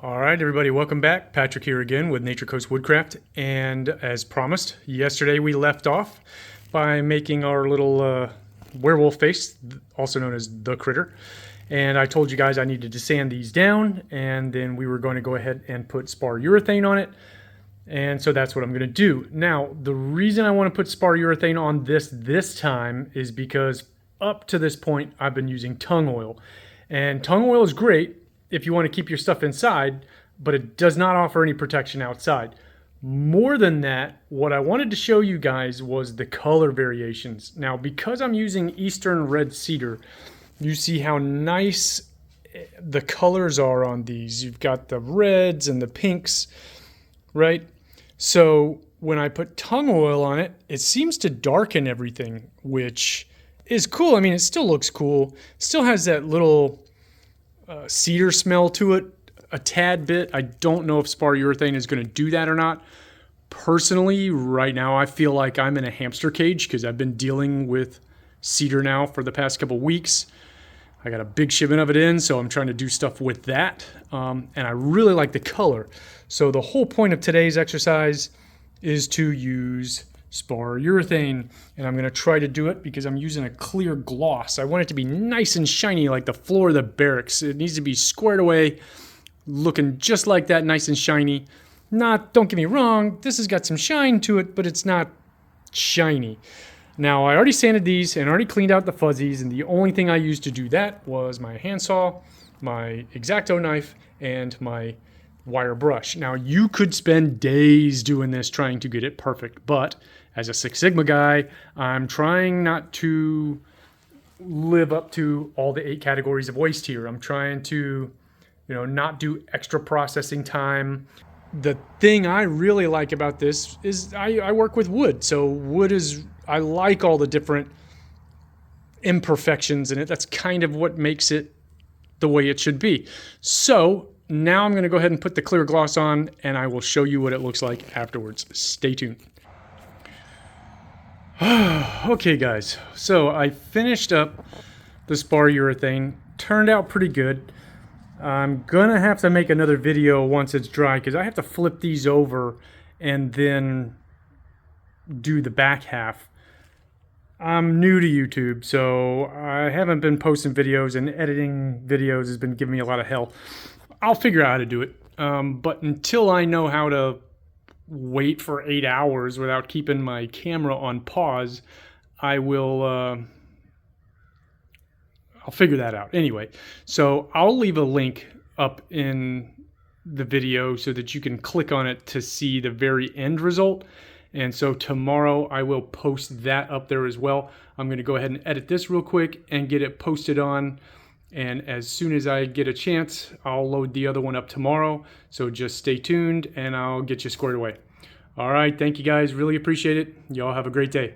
All right, everybody, welcome back. Patrick here again with Nature Coast Woodcraft. And as promised, yesterday we left off by making our little werewolf face, also known as the critter. And I told you guys I needed to sand these down, and then we were going to go ahead and put spar-urethane on it. And so that's what I'm going to do. Now, the reason I want to put spar-urethane on this time is because up to this point, I've been using tung oil. And tung oil is great if you want to keep your stuff inside, but it does not offer any protection outside. More than that, what I wanted to show you guys was the color variations. Now, because I'm using Eastern Red Cedar, you see how nice the colors are on these. You've got the reds and the pinks, right? So when I put tung oil on it, it seems to darken everything, which is cool. I mean, it still looks cool. Still has that little cedar smell to it a tad bit. I don't know if spar-urethane is going to do that or not. Personally, right now, I feel like I'm in a hamster cage because I've been dealing with cedar now for the past couple weeks. I got a big shipment of it in, so I'm trying to do stuff with that. And I really like the color. So the whole point of today's exercise is to use spar-urethane, and I'm going to try to do it because I'm using a clear gloss. I want it to be nice and shiny like the floor of the barracks. It needs to be squared away, looking just like that, nice and shiny. Don't get me wrong, this has got some shine to it, but it's not shiny. Now, I already sanded these and already cleaned out the fuzzies, and the only thing I used to do that was my handsaw, my X-Acto knife, and my wire brush. Now, you could spend days doing this trying to get it perfect, but as a Six Sigma guy, I'm trying not to live up to all the 8 categories of waste here. I'm trying to, not do extra processing time. The thing I really like about this is I work with wood. So wood I like all the different imperfections in it. That's kind of what makes it the way it should be. So now I'm going to go ahead and put the clear gloss on, and I will show you what it looks like afterwards. Stay tuned. Okay, guys. So I finished up the spar-urethane. Turned out pretty good. I'm going to have to make another video once it's dry because I have to flip these over and then do the back half. I'm new to YouTube, so I haven't been posting videos, and editing videos has been giving me a lot of hell. I'll figure out how to do it, but until I know how to wait for 8 hours without keeping my camera on pause, I'll figure that out. Anyway, so I'll leave a link up in the video so that you can click on it to see the very end result. And so tomorrow I will post that up there as well. I'm going to go ahead and edit this real quick and get it posted on. And as soon as I get a chance, I'll load the other one up tomorrow. So just stay tuned and I'll get you squared away. All right. Thank you guys. Really appreciate it. Y'all have a great day.